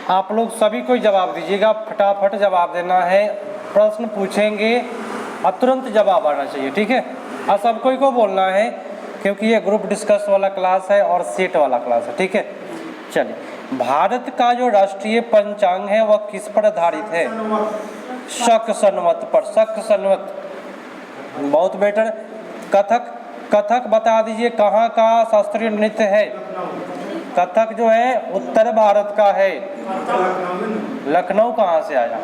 आप लोग सभी को जवाब दीजिएगा, फटाफट जवाब देना है। प्रश्न पूछेंगे और तुरंत जवाब आना चाहिए, ठीक है। और सबको को बोलना है क्योंकि ये ग्रुप डिस्कस वाला क्लास है और सेट वाला क्लास है, ठीक है। चलिए, भारत का जो राष्ट्रीय पंचांग है वह किस पर आधारित है? शक संवत पर, शक संवत। बहुत बेटर। कथक, कथक बता दीजिए कहाँ का शास्त्रीय नृत्य है? कथक जो है उत्तर भारत का है। लखनऊ कहाँ से आया?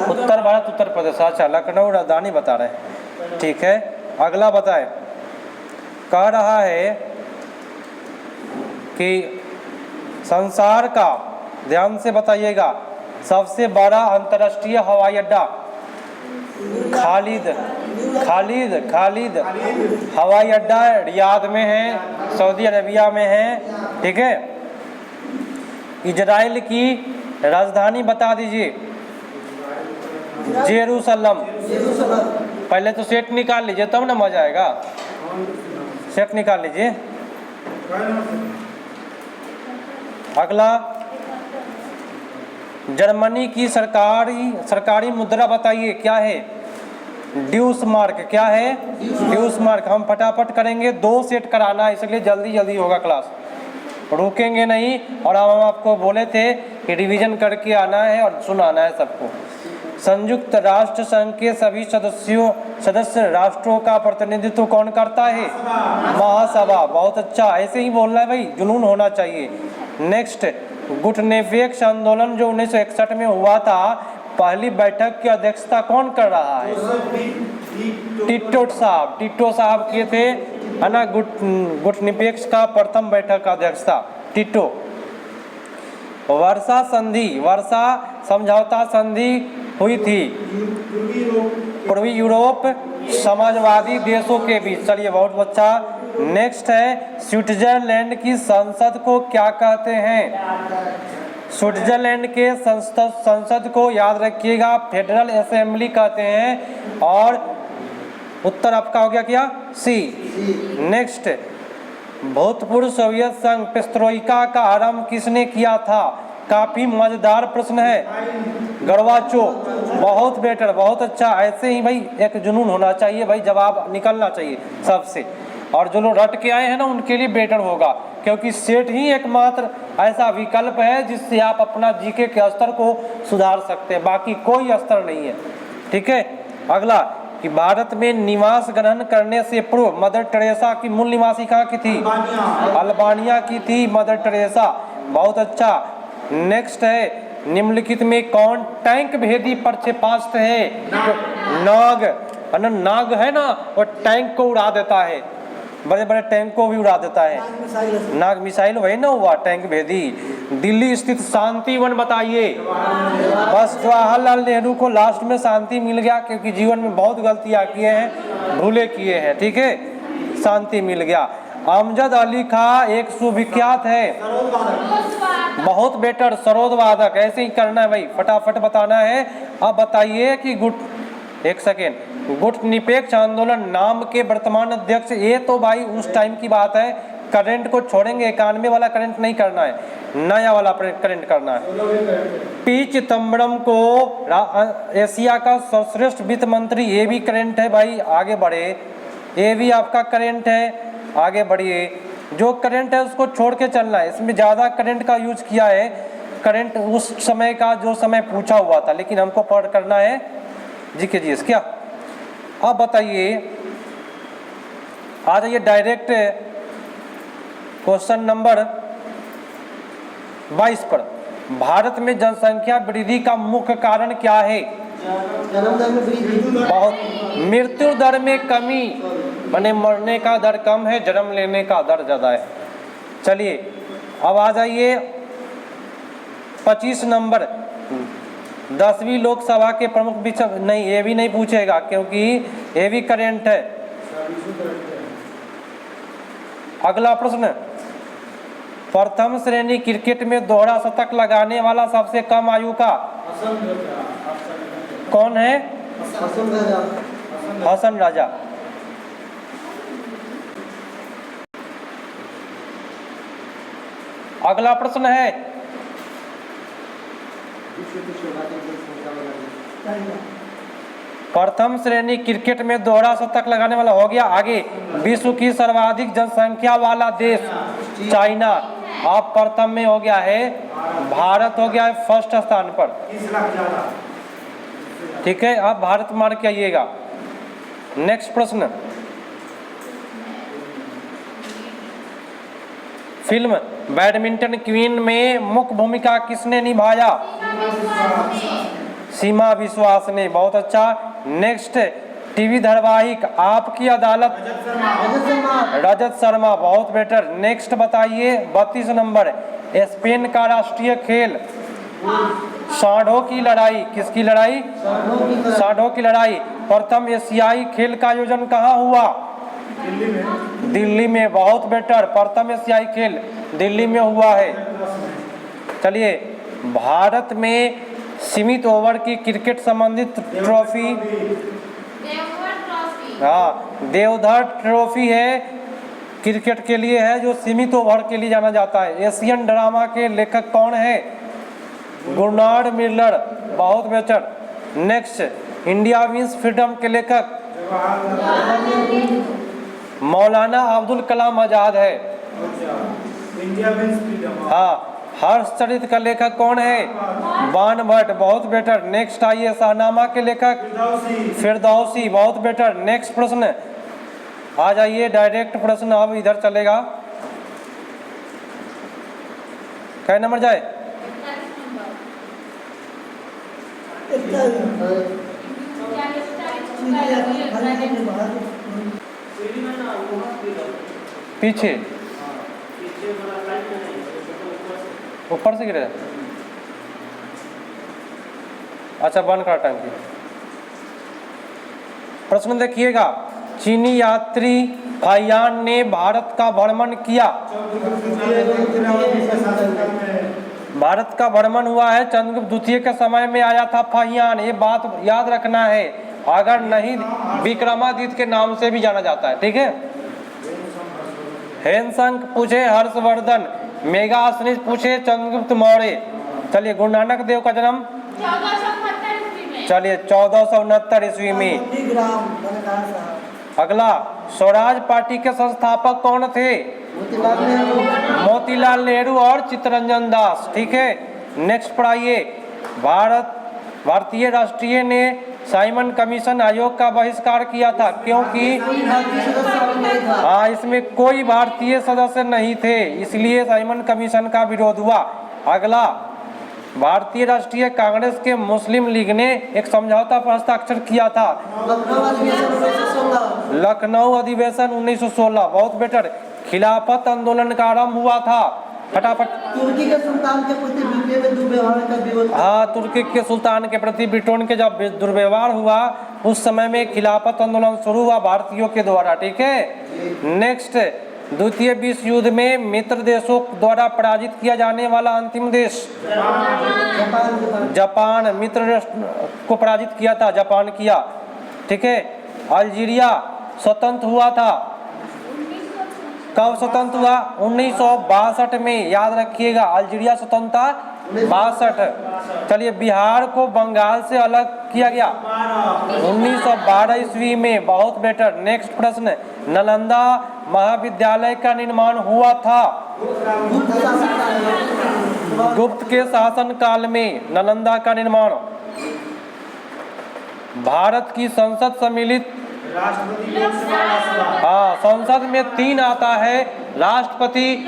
उत्तर भारत, उत्तर प्रदेश। अच्छा, लखनऊ राजधानी बता रहे हैं, ठीक है। अगला बताए, कह रहा है कि संसार का, ध्यान से बताइएगा, सबसे बड़ा अंतर्राष्ट्रीय हवाई अड्डा खालिद हवाई अड्डा रियाद में है, सऊदी अरेबिया में है, ठीक है। इजराइल की राजधानी बता दीजिए। जेरूसलम। पहले तो सेट निकाल लीजिए तब ना मजा आएगा। सेट निकाल लीजिए। अगला, जर्मनी की सरकारी मुद्रा बताइए, क्या है? ड्यूस मार्क। क्या है? ड्यूस मार्क। हम फटाफट करेंगे, 2 सेट कराना है, इसलिए जल्दी जल्दी होगा क्लास, रुकेंगे नहीं। और हम आपको बोले थे कि रिवीजन करके आना है और सुनाना है सबको। संयुक्त राष्ट्र संघ के सभी सदस्य राष्ट्रों का प्रतिनिधित्व कौन करता है? महासभा। बहुत अच्छा, ऐसे ही बोलना है भाई, जुनून होना चाहिए। नेक्स्ट, गुटनिरपेक्ष आंदोलन जो 1961 में हुआ था, पहली बैठक की अध्यक्षता कौन कर रहा है? टिट्टो साहब। टिट्टो साहब किए थे, है ना, गुटनिरपेक्ष का प्रथम बैठक का अध्यक्षता टिट्टो। वर्षा संधि, वर्षा समझौता संधि हुई थी पूर्वी यूरोप समाजवादी देशों के बीच। चलिए, बहुत अच्छा। नेक्स्ट है, स्विट्जरलैंड की संसद को क्या कहते हैं? स्विट्जरलैंड के संसद को याद रखिएगा, फेडरल असेंबली कहते हैं। और उत्तर आपका हो गया क्या? सी। नेक्स्ट, भूतपूर्व सोवियत संघ पेस्ट्रोइका का आरंभ किसने किया था? काफी मजेदार प्रश्न है, गोर्बाचोव। बहुत बेटर, बहुत अच्छा। ऐसे ही भाई एक जुनून होना चाहिए भाई, जवाब निकलना चाहिए सबसे। और जो लोग रट के आए हैं ना, उनके लिए बेटर होगा, क्योंकि सेट ही एकमात्र ऐसा विकल्प है जिससे आप अपना जीके के स्तर को सुधार सकते हैं, बाकी कोई स्तर नहीं है, ठीक है। अगला, कि भारत में निवास ग्रहण करने से पूर्व मदर टेरेसा की मूल निवासी कहाँ की थी? अल्बानिया की थी मदर टेरेसा। बहुत अच्छा। नेक्स्ट है, निम्नलिखित में कौन टैंक भेदी प्रक्षेपास्त्र है? नाग। नाग है ना, वो टैंक को उड़ा देता है, बड़े बड़े टैंक को भी उड़ा देता है। नाग मिसाइल वही ना हुआ, टैंक भेदी। दिल्ली स्थित शांति वन बताइए। बस जवाहरलाल नेहरू को लास्ट में शांति मिल गया, क्योंकि जीवन में बहुत गलतियां किए हैं, भूले किए हैं, ठीक है। शांति मिल गया। अमजद अली खां एक सुविख्यात है, बहुत बेटर, सरोद वादक। ऐसे ही करना है भाई, फटाफट बताना है। अब बताइए कि एक सेकेंड, गुटनिरपेक्ष आंदोलन नाम के वर्तमान अध्यक्ष, ये तो भाई उस टाइम की बात है, करंट को छोड़ेंगे, 91 वाला करंट नहीं करना है, नया वाला करंट करना है। पी चिदम्बरम को एशिया का सर्वश्रेष्ठ वित्त मंत्री, ये भी करंट है भाई, आगे बढ़े। ये भी आपका करंट है, आगे बढ़िए। जो करंट है उसको छोड़ के चलना है, इसमें ज़्यादा करंट का यूज किया है। करंट उस समय का जो समय पूछा हुआ था, लेकिन हमको पढ़ करना है जीके जीएस। क्या अब बताइए, आ जाइए डायरेक्ट क्वेश्चन नंबर 22 पर। भारत में जनसंख्या वृद्धि का मुख्य कारण क्या है? बहुत। मृत्यु दर में कमी, माने मरने का दर कम है, जन्म लेने का दर ज़्यादा है। चलिए, अब आ जाइए 25 नंबर, 10वीं लोकसभा के प्रमुख विषय। नहीं, ये भी नहीं पूछेगा, क्योंकि ये भी करंट है। अगला प्रश्न, प्रथम श्रेणी क्रिकेट में दोहरा शतक लगाने वाला सबसे कम आयु का कौन है? हसन राजा। अगला प्रश्न है, प्रथम श्रेणी क्रिकेट में दोहरा शतक लगाने वाला हो गया। आगे, विश्व की सर्वाधिक जनसंख्या वाला देश चाइना, अब प्रथम में हो गया है भारत, हो गया है फर्स्ट स्थान पर। ठीक है, आप भारत मार्क के आइएगा। नेक्स्ट प्रश्न, फिल्म बैडमिंटन क्वीन में मुख्य भूमिका किसने निभाया? सीमा विश्वास ने, बहुत अच्छा। नेक्स्ट, टीवी धारावाहिक आपकी अदालत, रजत शर्मा, बहुत बेटर। नेक्स्ट बताइए 32 नंबर, स्पेन का राष्ट्रीय खेल सांडों की लड़ाई, किसकी लड़ाई? सांडों की लड़ाई। प्रथम एशियाई खेल का आयोजन कहाँ हुआ? दिल्ली में, बहुत बेटर। प्रथम एशियाई खेल दिल्ली में हुआ है। चलिए, भारत में सीमित ओवर की क्रिकेट संबंधित ट्रॉफी, हाँ देवधर ट्रॉफी है, क्रिकेट के लिए है, जो सीमित ओवर के लिए जाना जाता है। एशियन ड्रामा के लेखक कौन है? गुरनार्ड मिलर, बहुत better. Next, India means freedom के लेखक मौलाना अब्दुल कलाम आजाद है। हाँ, हर्षचरित का लेखक कौन है? बाण भट्ट, बहुत बेटर। नेक्स्ट आइए, शाहनामा के लेखक फिरदौसी, बहुत बेटर। नेक्स्ट प्रश्न, आ जाइए डायरेक्ट प्रश्न, अब इधर चलेगा। क्या नंबर जाए? पीछे ऊपर से गिरे, अच्छा बंद करा टंकी। प्रश्न देखिएगा, चीनी यात्री फाहियान ने भारत का भ्रमण किया। भारत का भ्रमण हुआ है चंद्रगुप्त द्वितीय के समय में आया था फाहियान, ये बात याद रखना है। अगर नहीं, विक्रमादित्य के नाम से भी जाना जाता है। ठीक है, हेनसंग पूछे हर्षवर्धन, मेगासनिस पूछे चंद्रगुप्त मौर्य। चलिए, गुरु नानक देव का जन्म 1469 ईस्वी में। अगला, स्वराज पार्टी के संस्थापक कौन थे? मोतीलाल नेहरू और चित्तरंजन दास। ठीक है, नेक्स्ट पढ़ाइए, भारतीय राष्ट्रीय ने साइमन कमीशन आयोग का बहिष्कार किया था क्योंकि हाँ इसमें कोई भारतीय सदस्य नहीं थे, इसलिए साइमन कमीशन का विरोध हुआ। अगला, भारतीय राष्ट्रीय कांग्रेस के मुस्लिम लीग ने एक समझौता पर हस्ताक्षर किया था। लखनऊ अधिवेशन 1916, बहुत बेटर। खिलाफत आंदोलन का आरंभ हुआ था, फटाफट। तुर्की के सुल्तान के प्रति ब्रिटेन में दुर्व्यवहार का विरोध। हाँ, तुर्की के सुल्तान के प्रति ब्रिटेन के जब दुर्व्यवहार हुआ, उस समय में खिलाफत आंदोलन शुरू हुआ भारतीयों के द्वारा। ठीक है, नेक्स्ट, द्वितीय विश्व युद्ध में मित्र देशों द्वारा पराजित किया जाने वाला अंतिम देश जापान, मित्र देश को पराजित किया था, जापान किया। ठीक है, अल्जीरिया स्वतंत्र हुआ था, कब स्वतंत्र हुआ? 1962 में, याद रखिएगा, अल्जीरिया स्वतंत्रता 62। चलिए, बिहार को बंगाल से अलग किया गया 1912 ईस्वी में, बहुत बेटर। नेक्स्ट प्रश्न, नालंदा महाविद्यालय का निर्माण हुआ था गुप्त के शासन काल में, नालंदा का निर्माण। भारत की संसद सम्मिलित, हाँ संसद में 3 आता है, राष्ट्रपति,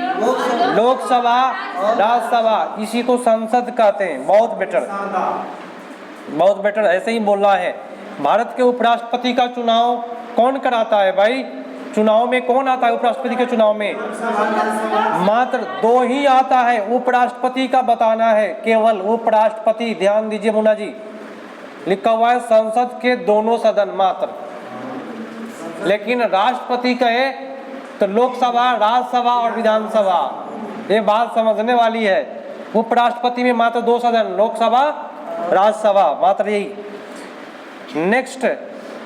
लोकसभा, राज्यसभा, इसी को संसद कहते हैं। बहुत बेटर, बहुत बेटर, ऐसे ही बोलना है। भारत के उपराष्ट्रपति का चुनाव कौन कराता है भाई? चुनाव में कौन आता है उपराष्ट्रपति के चुनाव में? मात्र 2 ही आता है, उपराष्ट्रपति का बताना है, केवल उपराष्ट्रपति। ध्यान दीजिए मुन्ना जी, लिखा हुआ है संसद के दोनों सदन मात्र। लेकिन राष्ट्रपति कहे तो लोकसभा, राज्यसभा और विधानसभा, ये बात समझने वाली है। उपराष्ट्रपति में मात्र 2 सदन, लोकसभा, राज्यसभा, मात्र यही। नेक्स्ट,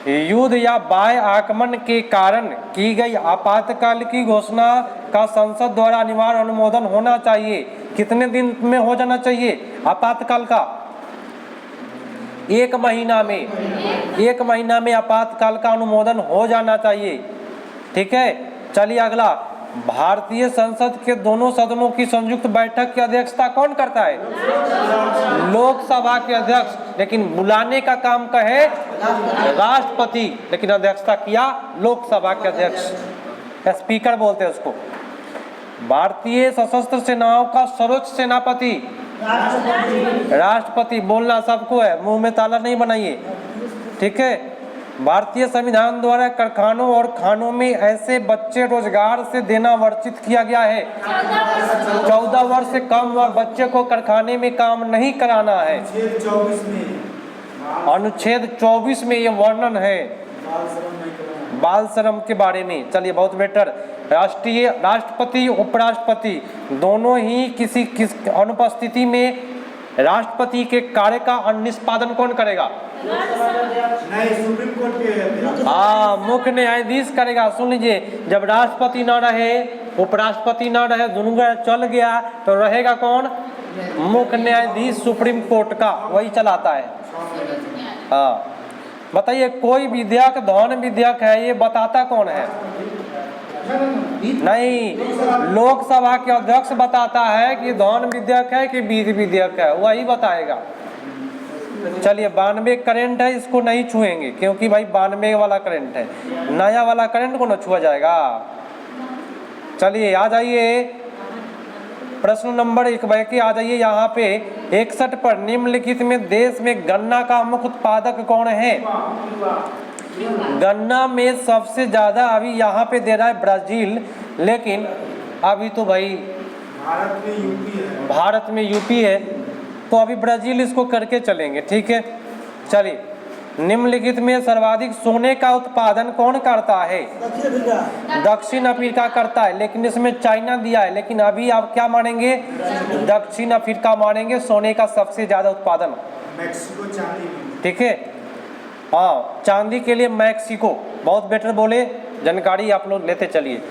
युद्ध या बाह्य आक्रमण के कारण की गई आपातकाल की घोषणा का संसद द्वारा अनिवार्य अनुमोदन होना चाहिए। कितने दिन में हो जाना चाहिए आपातकाल का? 1 महीना में आपातकाल का अनुमोदन हो जाना चाहिए। ठीक है, चलिए अगला, भारतीय संसद के दोनों सदनों की संयुक्त बैठक की अध्यक्षता कौन करता है? लोकसभा के अध्यक्ष, लेकिन बुलाने का काम कहे राष्ट्रपति, लेकिन अध्यक्षता किया लोकसभा के अध्यक्ष, स्पीकर बोलते हैं उसको। भारतीय सशस्त्र सेनाओं का सर्वोच्च सेनापति राष्ट्रपति, बोलना सबको है, मुंह में ताला नहीं बनाइए। ठीक है, भारतीय संविधान द्वारा कारखानों और खानों में ऐसे बच्चे रोजगार से देना वर्जित किया गया है। 14 वर्ष से कम बच्चे को कारखाने में काम नहीं कराना है। अनुच्छेद 24 में ये वर्णन है बाल श्रम के बारे में। चलिए बहुत बेटर। राष्ट्रपति उपराष्ट्रपति दोनों ही किसी अनुपस्थिति में राष्ट्रपति के कार्य का निष्पादन कौन करेगा? नहीं, सुप्रीम कोर्ट के हाँ, मुख्य न्यायाधीश करेगा। सुन लीजिए, जब राष्ट्रपति न रहे, उपराष्ट्रपति न रहे, दोनों चल गया, तो रहेगा कौन? मुख्य न्यायाधीश सुप्रीम कोर्ट का, वही चलाता है। हाँ, बताइए कोई विधेयक धौन विधेयक है, ये बताता कौन है? नहीं, लोकसभा के अध्यक्ष बताता है कि धौन विधेयक है कि विधि विधेयक है, वही बताएगा। चलिए 92 करंट है, इसको नहीं छुएंगे क्योंकि भाई 92 वाला करंट है, नया वाला करंट को न छुआ जाएगा। चलिए आ जाइए प्रश्न नंबर 1 बैके आ जाइए यहाँ पे 61 पर। निम्नलिखित में देश में गन्ना का मुख्य उत्पादक कौन है? गन्ना में सबसे ज्यादा अभी यहाँ पे दे रहा है ब्राजील, लेकिन अभी तो भाई भारत में यूपी है, तो अभी ब्राजील इसको करके चलेंगे। ठीक है, चलिए निम्नलिखित में सर्वाधिक सोने का उत्पादन कौन करता है? दक्षिण अफ्रीका करता है, लेकिन इसमें चाइना दिया है, लेकिन अभी आप क्या मानेंगे? दक्षिण अफ्रीका मानेंगे सोने का सबसे ज्यादा उत्पादन। मैक्सिको चांदी। ठीक है, हाँ, चांदी के लिए मैक्सिको। बहुत बेटर बोले, जानकारी आप लोग लेते चलिए।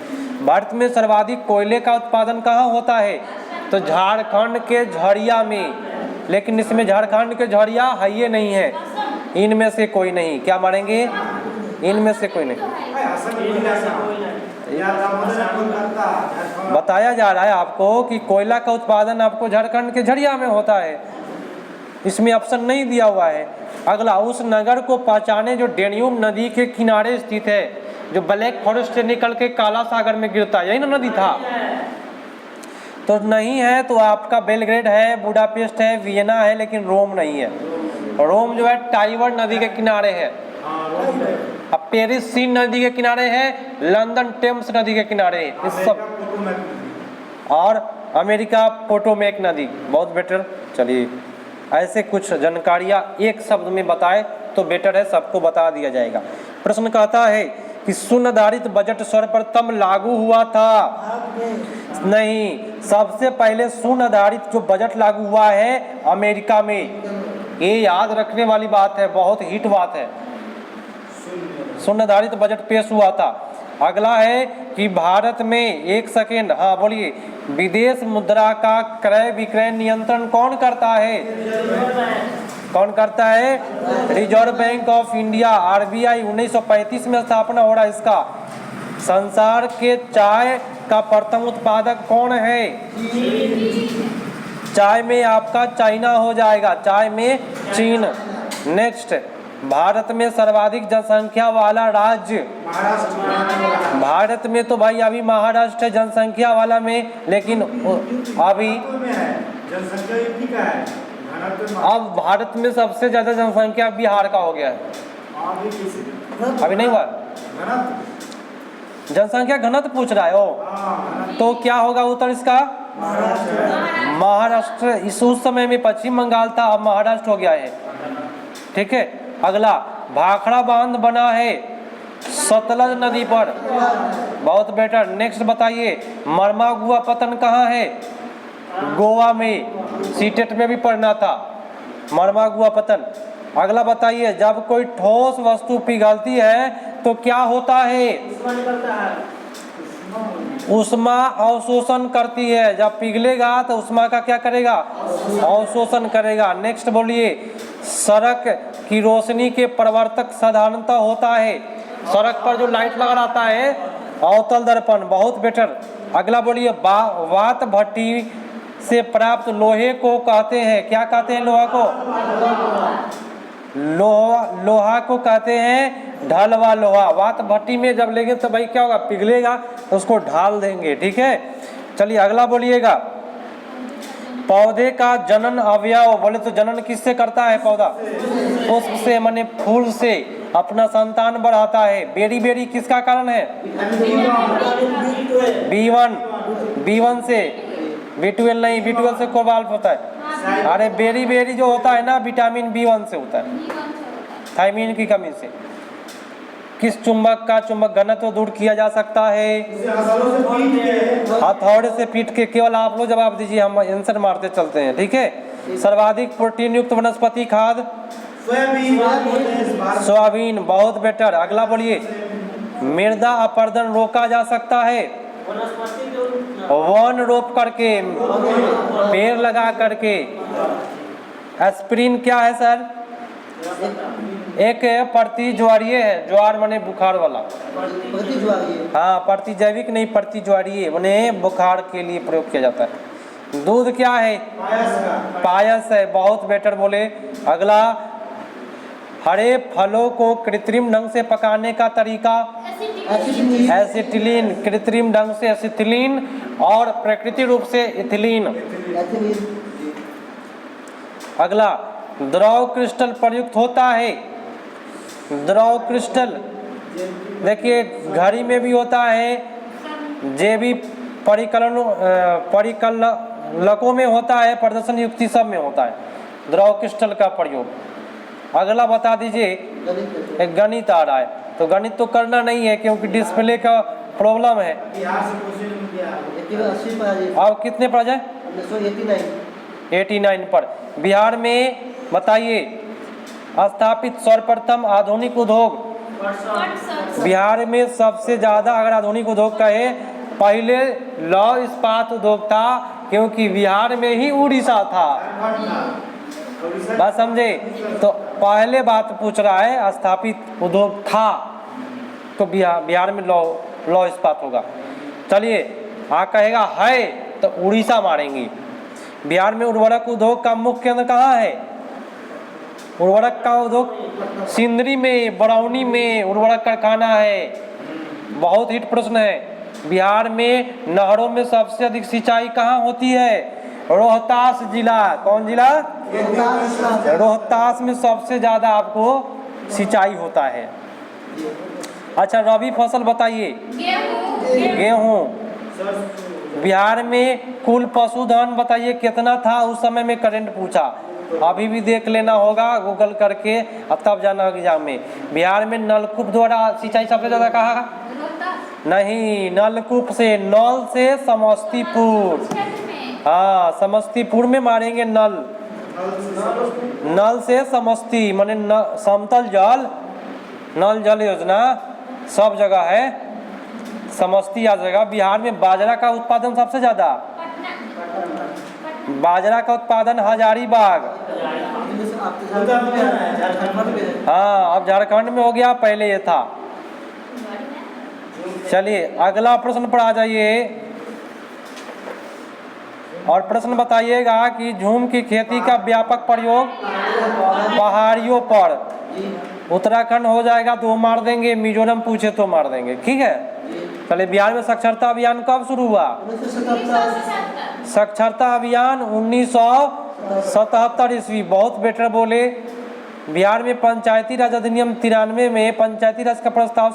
भारत में सर्वाधिक कोयले का उत्पादन कहाँ होता है? तो झारखंड के झरिया में, लेकिन इसमें झारखंड के झरिया है ये नहीं है, इनमें से कोई नहीं। क्या मानेंगे? इनमें से कोई नहीं। बताया जा रहा है आपको कि कोयला का उत्पादन आपको झारखंड के झरिया में होता है, इसमें ऑप्शन नहीं दिया हुआ है। अगला, उस नगर को पहचाने जो डेन्यूब नदी के किनारे स्थित है, जो ब्लैक फॉरेस्ट से निकल के काला सागर में गिरता है, यही ना नदी था? तो नहीं है, तो आपका बेलग्रेड है, बुडापेस्ट है, वियना है, लेकिन रोम नहीं है। रोम जो है टाइबर नदी के किनारे है। अब पेरिस सीन नदी के किनारे है, लंदन टेम्स नदी के किनारे है, इस सब। और अमेरिका पोटोमेक नदी। बहुत बेटर। चलिए ऐसे कुछ जानकारियाँ एक शब्द में बताए तो बेटर है, सबको बता दिया जाएगा। प्रश्न कहता है कि शून्य आधारित बजट सर्वप्रथम लागू हुआ था? नहीं, सबसे पहले शून्य आधारित जो बजट लागू हुआ है अमेरिका में। ये याद रखने वाली बात है, बहुत हिट बात है। शून्य आधारित बजट पेश हुआ था। अगला है कि भारत में, एक सेकेंड, हाँ बोलिए, विदेश मुद्रा का क्रय विक्रय नियंत्रण कौन करता है? कौन करता है? Reserve bank of India, RBI. 1935 में स्थापना हो रहा है इसका। संसार के चाय का प्रथम उत्पादक कौन है? चाय में आपका चाइना हो जाएगा, चाय में चीन। नेक्स्ट, भारत में सर्वाधिक जनसंख्या वाला राज्य? भारत में तो भाई अभी महाराष्ट्र है जनसंख्या वाला में, लेकिन अभी अब भारत में सबसे ज्यादा जनसंख्या बिहार का हो गया है। अभी नहीं हुआ जनसंख्या घनत्व पूछ रहा है ओ, तो क्या होगा उत्तर इसका? महाराष्ट्र। इस उस समय में पश्चिम बंगाल था, अब महाराष्ट्र हो गया है। ठीक है, अगला, भाखड़ा बांध बना है सतलज नदी पर। बहुत बेटर। नेक्स्ट बताइए, मर्मागुआ पतन कहाँ है? गोवा में, सीटेट में भी पढ़ना था मर्मागुआ पतन। अगला बताइए, जब कोई ठोस वस्तु पिघलती है तो क्या होता है? उष्मा अवशोषण करती है। जब पिघलेगा तो उष्मा का क्या करेगा? अवशोषण करेगा। नेक्स्ट बोलिए, सड़क कि रोशनी के प्रवर्तक साधारणतः होता है, सड़क पर जो लाइट लगा रहता है, अवतल दर्पण, बहुत बेटर। अगला बोलिए, वात भट्टी से प्राप्त लोहे को कहते हैं, क्या कहते हैं लोहा को? लोहा को कहते हैं ढलवा लोहा। वात भट्टी में जब लेंगे तो भाई क्या होगा, पिघलेगा, तो उसको ढाल देंगे, ठीक है। चलिए अगला बोलिएगा, पौधे का जनन अवयव, बोले तो जनन किससे करता है पौधा? पुष्प से, माने फूल से अपना संतान बढ़ाता है। बेरी बेरी किसका कारण है? B1 से, B12 नहीं, B12 से कोबाल्ट होता है। अरे बेरी बेरी जो होता है ना, विटामिन B1 से होता है, थायमीन की कमी से। किस चुंबक का चुंबक घनत्व दूर किया जा सकता है? हथौड़े से पीट के। केवल आप लोग जवाब दीजिए, हम आंसर मारते चलते हैं, ठीक है। सर्वाधिक प्रोटीन युक्त वनस्पति खाद्य? सोयाबीन, बहुत बेटर। अगला बोलिए, मृदा अपरदन रोका जा सकता है? वन रोप करके, पेड़ लगा करके। एस्पिरिन क्या है सर? एक प्रति ज्वारीय है, ज्वार माने बुखार वाला। हाँ, प्रति जैविक नहीं, प्रति ज्वारीय माने बुखार के लिए प्रयोग किया जाता है। दूध क्या है? पायस है, बहुत बेटर बोले। अगला, हरे फलों को कृत्रिम ढंग से पकाने का तरीका? एसिटिलीन, कृत्रिम ढंग से एसिटिलीन और प्राकृतिक रूप से इथिलीन। अगला, द्रव क्रिस्टल प्रयुक्त होता है? द्रव क्रिस्टल देखिए घड़ी में भी होता है, जैविक परिकलकों में होता है, प्रदर्शन युक्ति सब में होता है द्रव क्रिस्टल का प्रयोग। अगला बता दीजिए, एक गणित आ रहा है, तो गणित तो करना नहीं है क्योंकि डिस्प्ले का प्रॉब्लम है। अब कितने पर आ जाए? 89 पर। बिहार में बताइए स्थापित सर्वप्रथम आधुनिक उद्योग? बिहार में सबसे ज्यादा अगर आधुनिक उद्योग कहे, पहले लौह इस्पात उद्योग था, क्योंकि बिहार में ही उड़ीसा था। बात समझे? तो पहले बात पूछ रहा है स्थापित उद्योग था, तो बिहार में लौह इस्पात होगा। चलिए कहेगा है तो उड़ीसा मारेंगे। बिहार में उर्वरक उद्योग का मुख्य केंद्र कहाँ है? उर्वरक का उद्योग सिंदरी में, बरौनी में उर्वरक कारखाना है। बहुत हिट प्रश्न है। बिहार में नहरों में सबसे अधिक सिंचाई कहाँ होती है? रोहतास जिला। कौन जिला? रोहतास में सबसे ज्यादा आपको सिंचाई होता है। अच्छा, रबी फसल बताइए। गेहूँ। बिहार में कुल पशुधन बताइए कितना था उस समय में? करंट पूछा, अभी भी देख लेना होगा गूगल करके, अब तब जाना एग्जाम में। बिहार में नलकूप द्वारा सिंचाई सबसे ज्यादा कहाँ? नहीं, नलकूप से, नल से समस्तीपुर। हाँ, समस्तीपुर में मारेंगे नल। नल से समस्ती माने समतल जल, नल जल योजना सब जगह है, समस्ती आ जाएगा। बिहार में बाजरा का उत्पादन सबसे ज्यादा? बाजरा का उत्पादन हजारीबाग। हाँ, अब झारखंड में हो गया, पहले ये था। चलिए अगला प्रश्न पर आ जाइए और प्रश्न बताइएगा कि झूम की खेती का व्यापक प्रयोग पहाड़ियों पर। उत्तराखंड हो जाएगा तो मार देंगे, मिजोरम पूछे तो मार देंगे, ठीक है। चलिए, बिहार में साक्षरता अभियान कब शुरू हुआ? साक्षरता अभियान 1977 ईस्वी। बहुत बेटर बोले। बिहार में पंचायती राज अधिनियम 93 में पंचायती राज का प्रस्ताव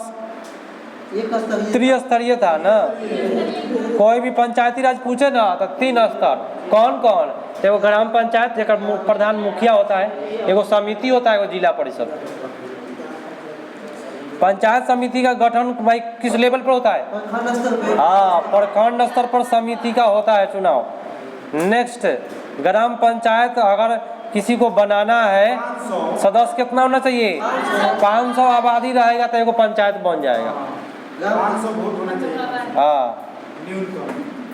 त्रिस्तरीय था ना। कोई भी पंचायती राज पूछे ना तो 3 स्तर। कौन कौन? एगो ग्राम पंचायत जेकर प्रधान मुखिया होता है, एगो समिति होता है, एगो जिला परिषद। पंचायत समिति का गठन भाई किस लेवल पर होता है? हाँ, प्रखंड स्तर पर समिति का होता है चुनाव। नेक्स्ट, ग्राम पंचायत अगर किसी को बनाना है, सदस्य कितना होना चाहिए? 500 आबादी रहेगा तो एगो पंचायत बन जाएगा। 500 वोट होना चाहिए। हाँ,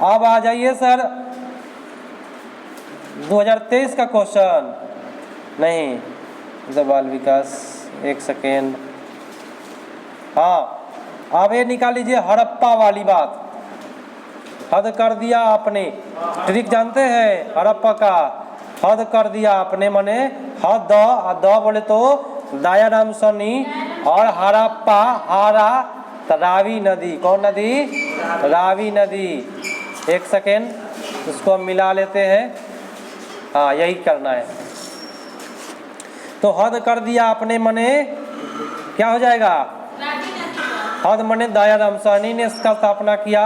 अब आ जाइए सर 2023 का क्वेश्चन, नहीं बाल विकास, एक सेकेंड। हाँ, अब ये निकाल लीजिए हड़प्पा वाली बात। हद कर दिया आपने, ट्रिक जानते हैं हड़प्पा का? हद कर दिया आपने मने हद, द बोले तो दयाराम सनी, और हड़प्पा हारा तो रावी नदी। कौन नदी? रावी नदी। एक सेकेंड, इसको हम मिला लेते हैं। हाँ, यही करना है। तो हद कर दिया आपने मने क्या हो जाएगा? हद मने दयाराम साहनी ने इसका स्थापना किया।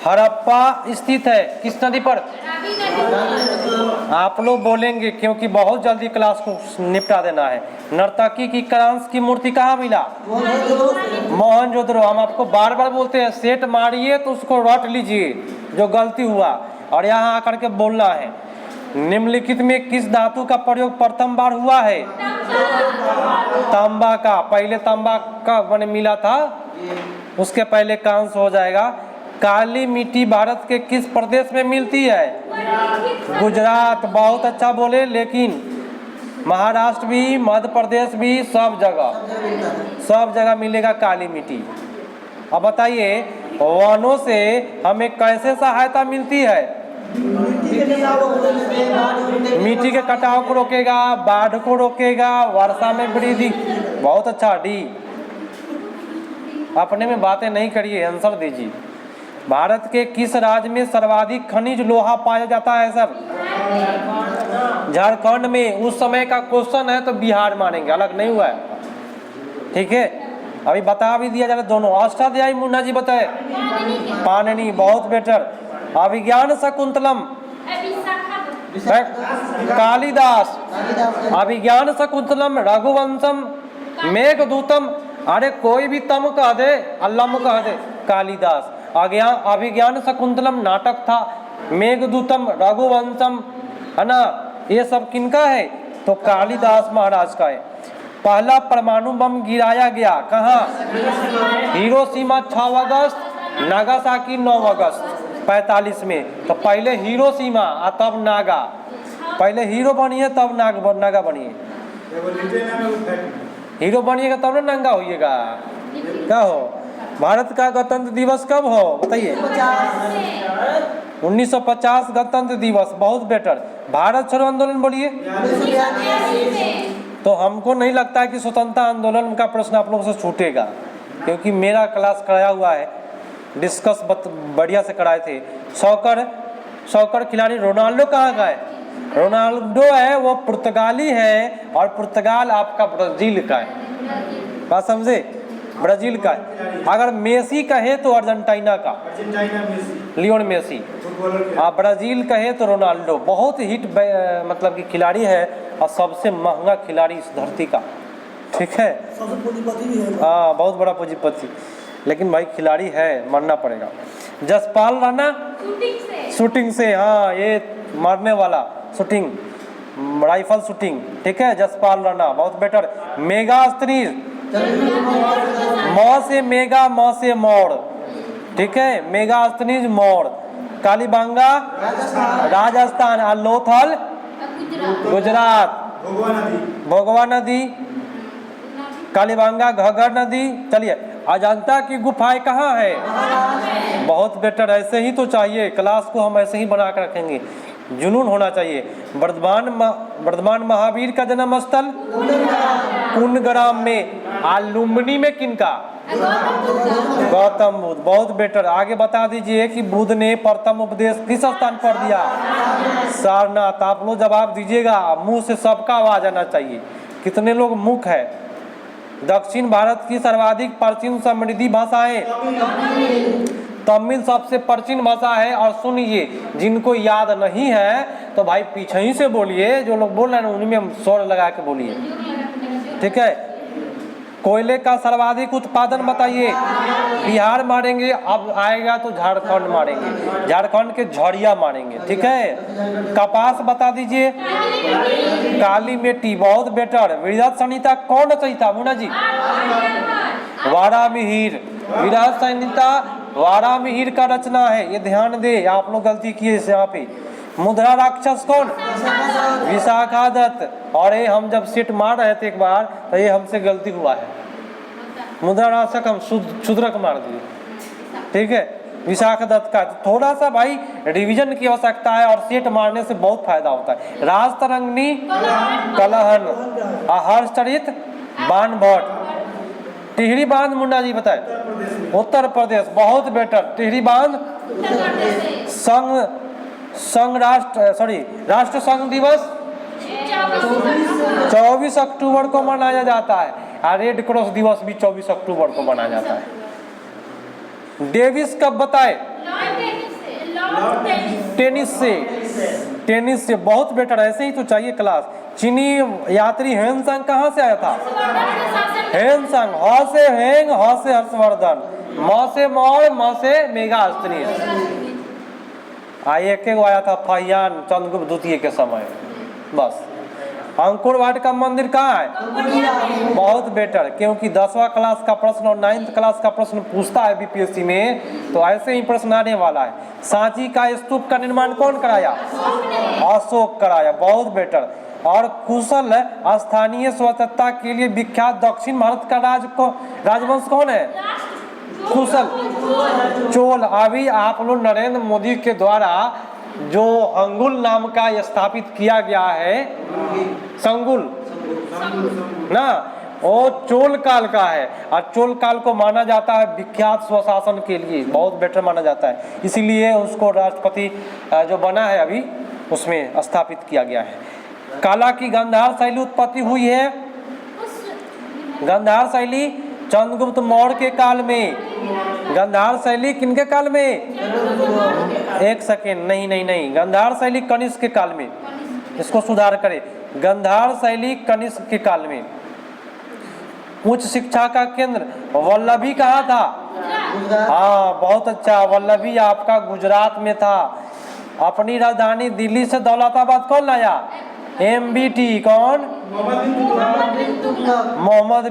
हड़प्पा स्थित है किस नदी पर? आप लोग बोलेंगे क्योंकि बहुत जल्दी क्लास को निपटा देना है। नर्तकी की कांस्य की मूर्ति कहाँ मिला? मोहनजोदड़ो। हम आपको बार बार बोलते हैं सेट मारिए तो उसको रट लीजिए जो गलती हुआ, और यहाँ आकर के बोलना है। निम्नलिखित में किस धातु का प्रयोग प्रथम बार हुआ है? तांबा का। पहले तांबा का मैंने मिला था, उसके पहले कांस्य हो जाएगा। काली मिट्टी भारत के किस प्रदेश में मिलती है? गुजरात। बहुत अच्छा बोले, लेकिन महाराष्ट्र भी, मध्य प्रदेश भी, सब जगह मिलेगा काली मिट्टी। अब बताइए वनों से हमें कैसे सहायता मिलती है? मिट्टी के कटाव को रोकेगा, बाढ़ को रोकेगा, वर्षा में वृद्धि। बहुत अच्छा। डी। अपने में बातें नहीं करिए, आंसर दीजिए। भारत के किस राज्य में सर्वाधिक खनिज लोहा पाया जाता है सर? झारखंड में। उस समय का क्वेश्चन है तो बिहार मानेंगे, अलग नहीं हुआ है। ठीक है, अभी बता भी दिया जा रहा है दोनों। अष्टाध्यायी मुन्ना जी बताए। पाणिनि। बहुत बेटर। अभिज्ञान शकुंतलम कालिदास। अभिज्ञान शकुंतलम रघुवंशम मेघदूतम। अरे कोई भी तम कह दे, अल्लम कह दे, कालिदास। अभिज्ञान शकुंतलम नाटक था, मेघदूतम रघुवंशम है ना, ये सब किनका है? तो कालिदास महाराज का है। पहला परमाणु बम गिराया गया कहाँ? हिरोशिमा 6 अगस्त, नागासाकी 9 अगस्त 45 में। तो पहले हिरोशिमा और तब नागा। पहले हीरो बनिए तब नागा बनिए। हीरो बनिएगा तब ना नंगा होइएगा। क्या हो? भारत का गणतंत्र दिवस कब हो बताइए? 1950 गणतंत्र दिवस। बहुत बेटर। भारत छोड़ो आंदोलन बोलिए। तो हमको नहीं लगता है कि स्वतंत्रता आंदोलन का प्रश्न आप लोगों से छूटेगा, क्योंकि मेरा क्लास कराया हुआ है, डिस्कस बढ़िया से कराए थे। सॉकर खिलाड़ी रोनाल्डो कहाँ का है? रोनाल्डो है वो पुर्तगाली है, और पुर्तगाल आपका ब्राजील का है। बात समझे? ब्राजील का है। अगर मेसी कहे तो अर्जेंटीना का लियोन मेसी, ब्राजील कहे तो रोनाल्डो। बहुत हिट मतलब कि खिलाड़ी है, और सबसे महंगा खिलाड़ी इस धरती का। ठीक है, हाँ, बहुत बड़ा पूंजीपति, लेकिन भाई खिलाड़ी है, मानना पड़ेगा। जसपाल राणा शूटिंग से, हाँ, ये मारने वाला शूटिंग, राइफल शूटिंग। ठीक है, जसपाल राणा। बहुत बेटर। मेगा अस्त्री, म से मेगा, म से मोड़। ठीक है, मेगा अस्त्री मोड़। कालीबांगा राजस्थान, और लोथल गुजरात। भोगवा नदी, कालीबांगा घग्गर नदी। चलिए, अजंता की गुफाएं कहाँ है? बहुत बेटर। ऐसे ही तो चाहिए, क्लास को हम ऐसे ही बना कर रखेंगे, जुनून होना चाहिए। वर्धमान महावीर का जन्म स्थल कुंडग्राम में। लुम्बिनी में किनका? गौतम बुद्ध। बहुत बेटर। आगे बता दीजिए कि बुद्ध ने प्रथम उपदेश किस स्थान पर दिया? सारनाथ। आप लोग जवाब दीजिएगा, मुंह से सबका आवाज आना चाहिए। कितने लोग मुख है? दक्षिण भारत की सर्वाधिक प्राचीन समृद्धि भाषाएं? तमिल सबसे प्राचीन भाषा है। और सुनिए, जिनको याद नहीं है तो भाई पीछे ही से बोलिए, जो लोग बोल रहे हैं उनमें स्वर लगा के बोलिए। ठीक है। कोयले का सर्वाधिक उत्पादन बताइए। बिहार मारेंगे, अब आएगा तो झारखंड मारेंगे, झारखंड के झड़िया मारेंगे। ठीक है। कपास बता दीजिए। काली मिट्टी। बहुत बेटर। वृहद संहिता कौन रचयिता? मुन्ना जी। वारामिहिर। वृहद संहिता वारामिहिर का रचना है, ये ध्यान दे। आप लोग गलती किए यहाँ पे। मुद्रा राक्षस कौन? विशाखा दत्त। और ये हम जब सेट मार रहे थे एक बार तो ये हमसे गलती हुआ है, मुद्रा राक्षस हम शूद्रक मार दिए, ठीक है, विशाखा दत्त का। थोड़ा सा भाई रिवीजन की आवश्यकता है और सेट मारने से बहुत फायदा होता है। राजतरंगिणी कलहन, हर्षचरित बाण भट्ट। टिहरी बांध मुंडा जी बताए, उत्तर प्रदेश, बहुत बेटर। टिहरी बांध राष्ट्र संघ दिवस 24 अक्टूबर को मनाया जाता है और रेड क्रॉस दिवस भी 24 अक्टूबर को मनाया जाता है। डेविस कब बताए? टेनिस से बहुत बेटर, ऐसे ही तो चाहिए क्लास। चीनी यात्री हेनसंग कहाँ से आया था? हेनसंग, ह से हेंग, ह से हर्षवर्धन, म से मौर्य, म से मेघास्त्रीय। एक आया था फाहियान चंद्रगुप्त द्वितीय के समय, बस। अंकुर वाट का मंदिर कहाँ है? बहुत बेटर, क्योंकि 10वां क्लास का प्रश्न और 9th क्लास का प्रश्न पूछता है बीपीएससी में, तो ऐसे ही प्रश्न आने वाला है। सांची का स्तूप का निर्माण कौन कराया? अशोक कराया, बहुत बेटर। और कुशल स्थानीय स्वतंत्रता के लिए विख्यात दक्षिण भारत का राजवंश कौन है? कुशल चोल। अभी आप लोग नरेंद्र मोदी के द्वारा जो अंगुल नाम का स्थापित किया गया है, संगुल ना, वो चोल काल का है और चोल काल को माना जाता है विख्यात स्वशासन के लिए, बहुत बेटर माना जाता है, इसीलिए उसको राष्ट्रपति जो बना है अभी उसमें स्थापित किया गया है। कला की गांधार शैली उत्पत्ति हुई है, गांधार शैली चंद्रगुप्त मौर्य के काल में। गांधार शैली किनके काल में? एक सेकेंड, नहीं, गांधार शैली कनिष्क के काल में, इसको सुधार करें। गांधार शैली कनिष्क के काल में। उच्च शिक्षा का केंद्र वल्लभी कहाँ था? हाँ, बहुत अच्छा, वल्लभी आपका गुजरात में था। अपनी राजधानी दिल्ली से दौलताबाद कौन लाया? MBT कौन? मोहम्मद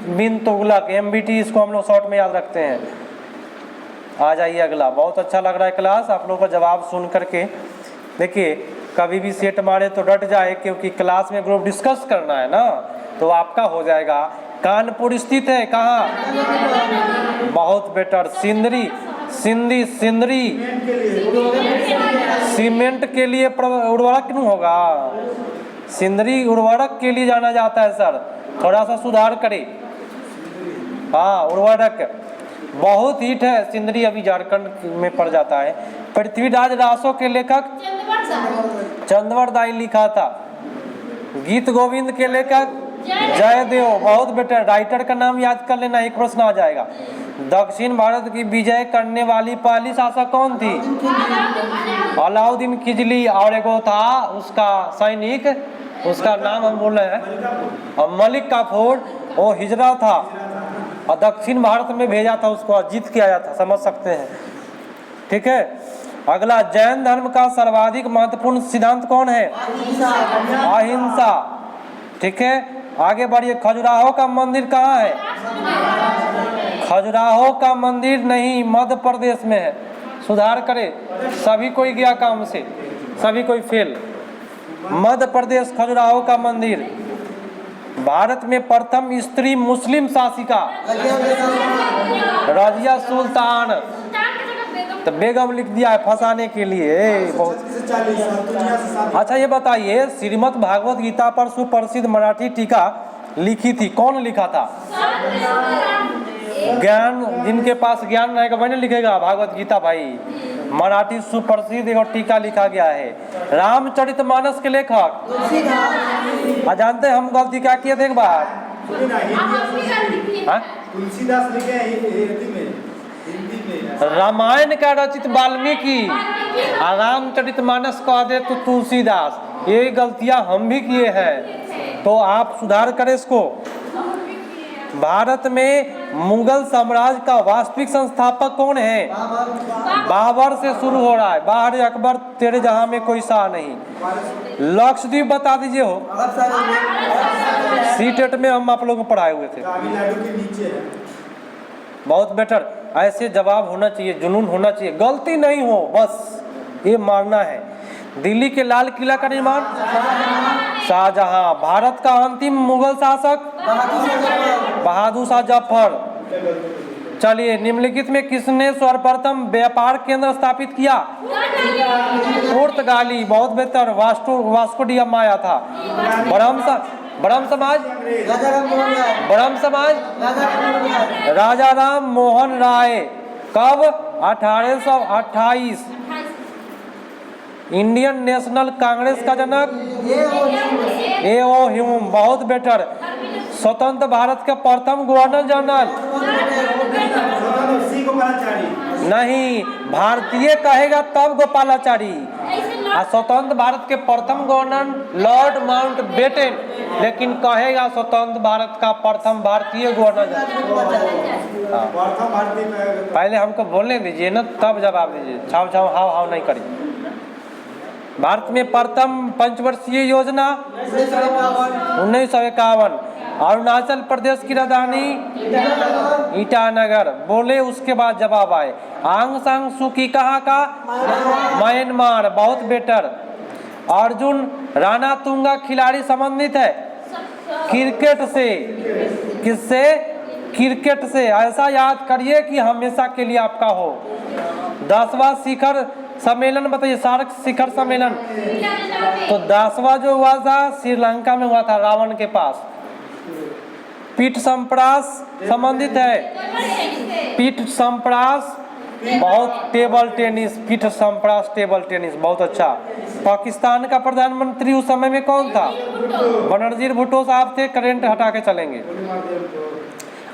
बिन तुगलक, MBT, इसको हम लोग शॉर्ट में याद रखते हैं। आ जाइए अगला। बहुत अच्छा लग रहा है क्लास, आप लोगों का जवाब सुन करके। देखिए, कभी भी सेट मारे तो डट जाए, क्योंकि क्लास में ग्रुप डिस्कस करना है ना, तो आपका हो जाएगा। कानपुर स्थित है कहाँ? बहुत बेटर। सिंदरी सीमेंट के लिए उर्वरक क्यों होगा? सिंदरी उर्वरक के लिए जाना जाता है सर, थोड़ा सा सुधार करें। हाँ, उर्वरक बहुत हिट है सिंदरी, अभी झारखंड में पड़ जाता है। पृथ्वीराज रासो के लेखक चंद्रवर दाई लिखा था। गीत गोविंद के लेखक जयदेव, बहुत बेटर। राइटर का नाम याद कर लेना, एक प्रश्न आ जाएगा। दक्षिण भारत की विजय करने वाली पहली शासक कौन थी? अलाउद्दीन खिलजी। और एक था उसका सैनिक, उसका नाम हम बोल रहे हैं मलिक काफूर, वो हिजरा था और दक्षिण भारत में भेजा था उसको, जीत के आया था, समझ सकते हैं, ठीक है। अगला, जैन धर्म का सर्वाधिक महत्वपूर्ण सिद्धांत कौन है? अहिंसा, ठीक है। आगे बढ़िए। खजुराहो का मंदिर कहाँ है? खजुराहो का मंदिर नहीं, मध्य प्रदेश में है, सुधार करे। सभी कोई गया काम से, सभी कोई फेल। मध्य प्रदेश, खजुराहो का मंदिर। भारत में प्रथम स्त्री मुस्लिम शासिका रजिया सुल्तान, तो बेगम लिख दिया है फंसाने के लिए बहुत। अच्छा ये बताइए, श्रीमद् भागवत गीता पर सुप्रसिद्ध मराठी टीका लिखी थी, कौन लिखा था? ज्ञान, जिनके पास ज्ञान रहेगा वही लिखेगा भागवत गीता भाई। मराठी सुप्रसिद्ध एक टीका लिखा गया है। रामचरितमानस के लेखक जानते हैं हम गलती क्या किए थे एक बार? तुलसीदास लिखे हिंदी में। रामायण का रचित वाल्मीकि, रामचरितमानस कह दे तो तुलसीदास। ये गलतियां हम भी किए हैं, तो आप सुधार करें इसको। भारत में मुगल साम्राज्य का वास्तविक संस्थापक कौन है? बाबर से शुरू हो रहा है, बाहर अकबर, तेरे जहां में कोई शाह नहीं। लक्षद्वीप बता दीजिए हो, सीटेट में हम आप लोगों को पढ़ाए हुए थे। बहुत बेटर, ऐसे जवाब होना चाहिए, जुनून होना चाहिए, गलती नहीं हो, बस ये मारना है। दिल्ली के लाल किला का निर्माण शाहजहां। भारत का अंतिम मुगल शासक बहादुर शाह जफर। चलिए, निम्नलिखित में किसने सर्वप्रथम व्यापार केंद्र स्थापित किया? पुर्तगाली। बहुत बेहतर, वास्को डी गामा आया था। ब्रह्म समाज राजा राम मोहन राय। कब? 1828। इंडियन नेशनल कांग्रेस का जनक ए.ओ. ह्यूम। बहुत बेटर। स्वतंत्र भारत के प्रथम गवर्नर जनरल नहीं, भारतीय कहेगा तब गोपालाचारी। स्वतंत्र भारत के प्रथम गवर्नर लॉर्ड माउंटबेटन, लेकिन कहेगा स्वतंत्र भारत का प्रथम भारतीय गवर्नर जनरल। हाँ। पहले हमको बोलने दीजिए ना, तब जवाब दीजिए। छाव छाव हाव हाव नहीं करिए। भारत में प्रथम पंचवर्षीय योजना 1951। अरुणाचल प्रदेश की राजधानी ईटानगर। बोले, उसके बाद जवाब आए। आंग सांग सूकी कहाँ का? म्यांमार। बहुत बेटर। अर्जुन राणा तुंगा खिलाड़ी संबंधित है क्रिकेट से। किससे? क्रिकेट से। ऐसा याद करिए कि हमेशा के लिए आपका हो। 10वां शिखर सम्मेलन बताइए, सार्क शिखर सम्मेलन। तो 10वां जो हुआ था श्रीलंका में हुआ था, रावण के पास। पीठ संप्रास संबंधित है। पीठ संप्रास, बहुत टेबल टेनिस। पीठ संप्रास टेबल टेनिस, बहुत अच्छा। पाकिस्तान का प्रधानमंत्री उस समय में कौन था? बनरजीर भुट्टो साहब थे। करंट हटा के चलेंगे।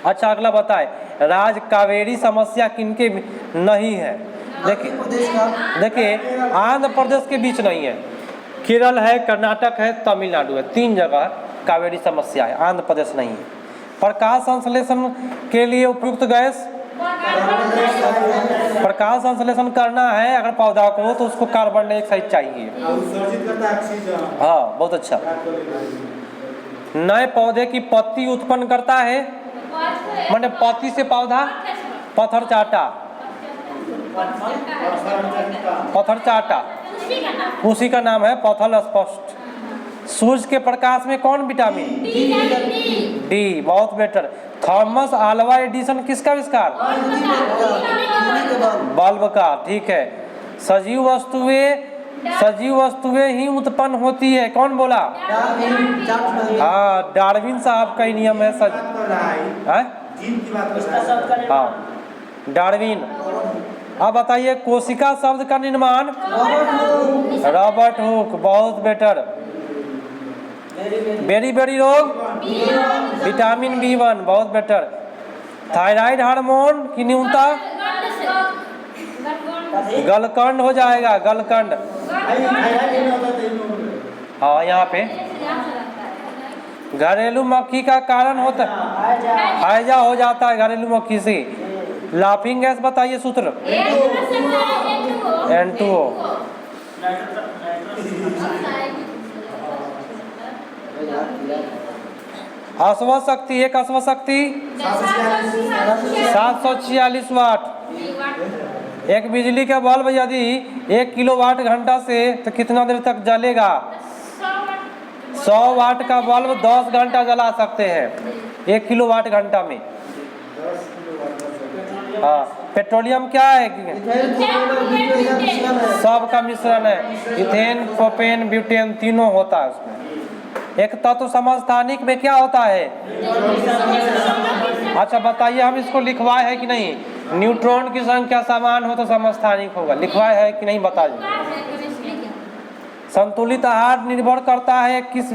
अच्छा, अगला बताए, राज कावेरी समस्या किनके नहीं है? देखिए, आंध्र प्रदेश के बीच नहीं है, केरल है, कर्नाटक है, तमिलनाडु है। 3 जगह कावेरी समस्या है, आंध्र प्रदेश नहीं है। प्रकाश संश्लेषण के लिए उपयुक्त गैस? प्रकाश संश्लेषण करना है अगर पौधा को, तो उसको कार्बन डाइऑक्साइड चाहिए। हाँ, बहुत अच्छा। नए पौधे की पत्ती उत्पन्न करता है, माने पत्ती से पौधा पत्थर चाटा। पत्थर चाटा, उसी का नाम है पत्थर स्पष्ट। सूर्य के प्रकाश में कौन विटामिन? डी। बहुत बेटर। थॉमस आल्वा एडिसन किसका आविष्कार? बल्ब का। ठीक है। सजीव वस्तुएं ही उत्पन्न होती है, कौन बोला? हाँ, डार्विन साहब का ही नियम है। हाँ, डार्विन। अब बताइए, कोशिका शब्द का निर्माण? Robert Hooke. बहुत बेटर। बेरी रोग? Vitamin B1। बहुत बेटर। थायराइड हार्मोन की न्यूनता? गलकंड हो जाएगा, गलकंड। हाँ, यहाँ पे घरेलू मक्खी का कारण होता है हैजा हो जाता है घरेलू मक्खी से। लाफिंग गैस बताइए सूत्र? N2O। अश्व शक्ति, एक अश्व शक्ति 746 वाट। एक बिजली का बल्ब यदि 1 किलोवाट घंटा से तो कितना देर तक जलेगा? 100 वाट का बल्ब 10 घंटा जला सकते हैं 1 किलोवाट घंटा में। हाँ, पेट्रोलियम क्या है? सब का मिश्रण है। इथेन, प्रोपेन, ब्यूटेन तीनों होता है उसमें। एक तत्व समस्थानिक में क्या होता है? अच्छा बताइए, हम इसको लिखवाए है कि नहीं? न्यूट्रॉन की संख्या समान हो तो समस्थानिक होगा। लिखवाए है कि नहीं बताइए? संतुलित आहार निर्भर करता है किस?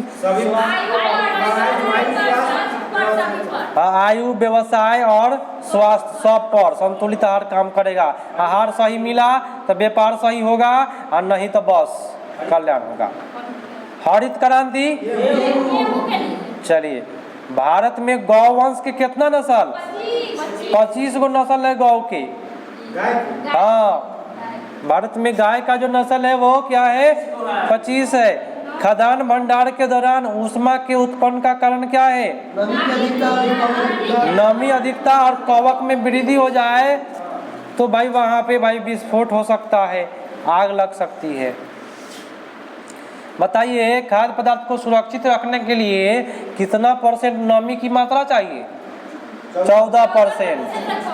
आयु, व्यवसाय और स्वास्थ्य सब पर संतुलित आहार काम करेगा। आहार सही मिला तो व्यापार सही होगा, और नहीं तो बस कल्याण होगा। हरित क्रांति। चलिए, भारत में गौवंश के कितना नस्ल? 25 गो नस्ल है गौ के। हाँ, भारत में गाय का जो नस्ल है वो क्या है? 25 है। खदान भंडार के दौरान ऊष्मा के उत्पन्न का कारण क्या है? नमी अधिकता और कवक में वृद्धि हो जाए तो भाई वहाँ पे भाई विस्फोट हो सकता है, आग लग सकती है। बताइए खाद्य पदार्थ को सुरक्षित रखने के लिए कितना % नमी की मात्रा चाहिए? 14%।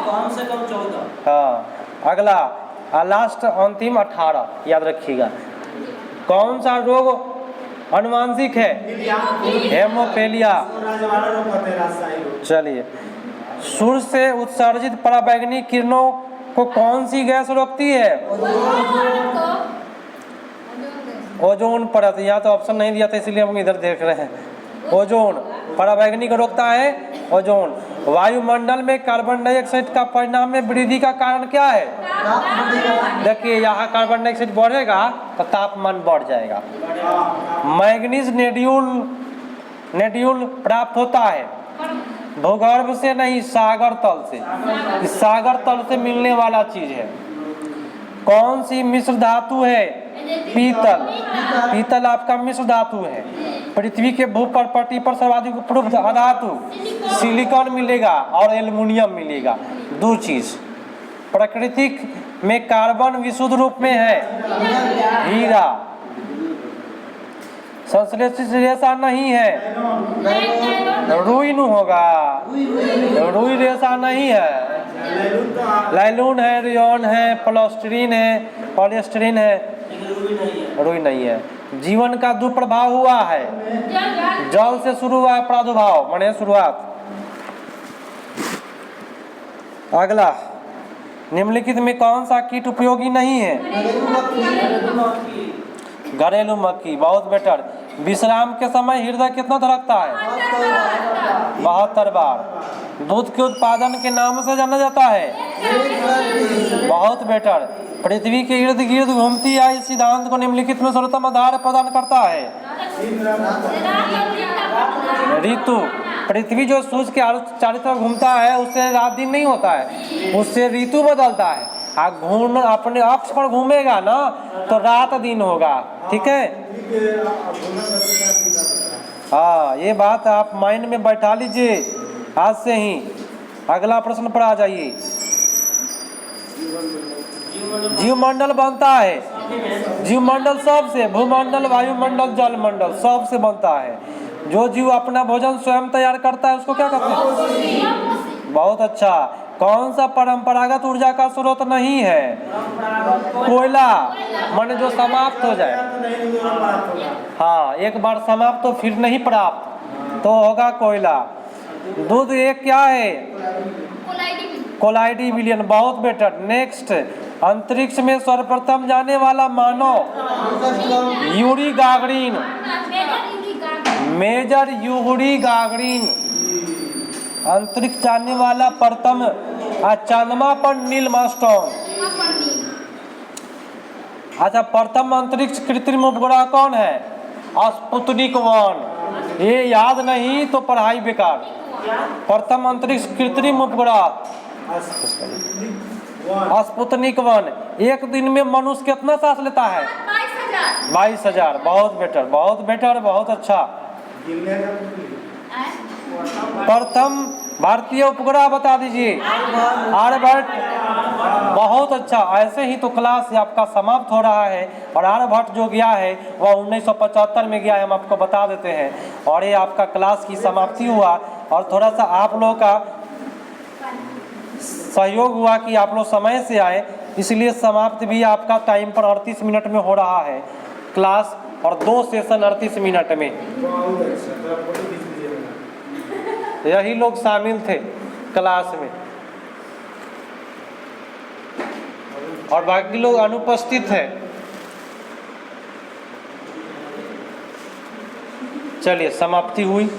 कम से कम 14। हाँ अगला लास्ट अंतिम 18 याद रखिएगा। कौन सा रोग अनुवांशिक है? हेमोफीलिया। राजवाड़ा रोग कहते हैं, राजशाही रोग। चलिए, सूर्य से उत्सर्जित पराबैंगनी किरणों को कौन सी गैस रोकती है? ओजोन परत। यहाँ तो ऑप्शन नहीं दिया था इसलिए हम इधर देख रहे हैं। ओजोन पराबैंगनी को रोकता है ओजोन। वायुमंडल में कार्बन डाइऑक्साइड का परिणाम में वृद्धि का कारण क्या है? देखिए यहाँ कार्बन डाइऑक्साइड बढ़ेगा तो तापमान बढ़ जाएगा। मैग्नीज नेड्यूल प्राप्त होता है भूगर्भ से नहीं, सागर तल से। इस सागर तल से मिलने वाला चीज है। कौन सी मिश्र धातु है? पीतल। पीतल आपका मिश्र धातु है। पृथ्वी के भूपटपटी पर सर्वाधिक उपलब्ध अधातु सिलिकॉन मिलेगा और एल्युमिनियम मिलेगा, दो चीज। प्राकृतिक में कार्बन विशुद्ध रूप में है हीरा। संश्लेषित रेशा नहीं है, रुई नु होगा। रुई रेशा नहीं है, लाइलून है, रेयॉन है, प्लास्टरीन है, पॉलिएस्टरीन है, रुई नहीं है। जीवन का दुष्प्रभाव हुआ है, जल से शुरू हुआ है प्रादुर्भाव माने शुरुआत। अगला निम्नलिखित में कौन सा कीट उपयोगी नहीं है? घरेलू मक्खी। बहुत बेटर। विश्राम के समय हृदय कितना धड़कता है? 72 बार। दूध के उत्पादन के नाम से जाना जाता है? बहुत बेटर। पृथ्वी के इर्द गिर्द घूमती है इस सिद्धांत को निम्नलिखित में सर्वोत्तम आधार प्रदान करता है? ऋतु। पृथ्वी जो सूर्य के चारों तरफ घूमता है उससे रात दिन नहीं होता है, उससे ऋतु बदलता है। घूम अपने अक्ष पर घूमेगा ना तो रात दिन होगा। ठीक है, हाँ ये बात आप माइंड में बैठा लीजिए आज से ही। अगला प्रश्न पर आ जाइए। जीवमंडल बनता है, जीवमंडल सबसे, भूमंडल, वायुमंडल, जलमंडल सबसे बनता है। जो जीव अपना भोजन स्वयं तैयार करता है उसको क्या कहते हैं? बहुत अच्छा। कौन सा परंपरागत ऊर्जा का स्रोत नहीं है? कोयला, माने जो समाप्त हो जाए। हाँ एक बार समाप्त तो फिर नहीं प्राप्त, तो होगा कोयला। दूध एक क्या है? कोलाइडी विलियन। बहुत बेटर। नेक्स्ट, अंतरिक्ष में सर्वप्रथम जाने वाला मानव? Yuri Gagarin, major Yuri Gagarin. अंतरिक्ष जाने वाला प्रथम। चंद्रमा पर नील आर्मस्ट्रांग। अच्छा, प्रथम अंतरिक्ष कृत्रिम उपग्रह कौन है? स्पुतनिक 1। ये याद नहीं तो पढ़ाई बेकार। प्रथम अंतरिक्ष कृत्रिम उपग्रह स्पुतनिक 1। एक दिन में मनुष्य कितना सांस लेता है? 22,000। बहुत बेटर, बहुत बेटर, बहुत अच्छा। प्रथम भारतीय उपग्रह बता दीजिए। आर्यभट्ट। बहुत अच्छा। ऐसे ही तो क्लास आपका समाप्त हो रहा है। और आर्यभट्ट जो गया है वह 1975 में गया है, हम आपको बता देते हैं। और ये आपका क्लास की समाप्ति हुआ। और थोड़ा सा आप लोगों का सहयोग हुआ कि आप लोग समय से आए, इसलिए समाप्त भी आपका टाइम पर 38 मिनट में हो रहा है क्लास, और 2 सेशन 38 मिनट में। यही लोग शामिल थे क्लास में और बाकी लोग अनुपस्थित हैं। चलिए समाप्ति हुई।